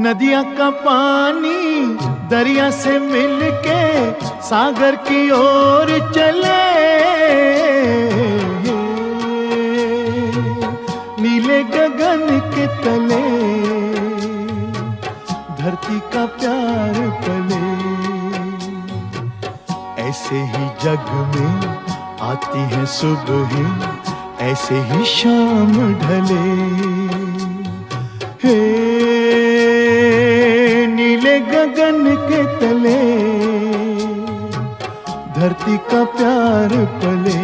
नदिया का पानी दरिया से मिलके सागर की ओर चले, नीले गगन के तले धरती का प्यार पले। ऐसे ही जग में आती है सुबह, ऐसे ही शाम ढले। हे नीले गगन के तले धरती का प्यार पले।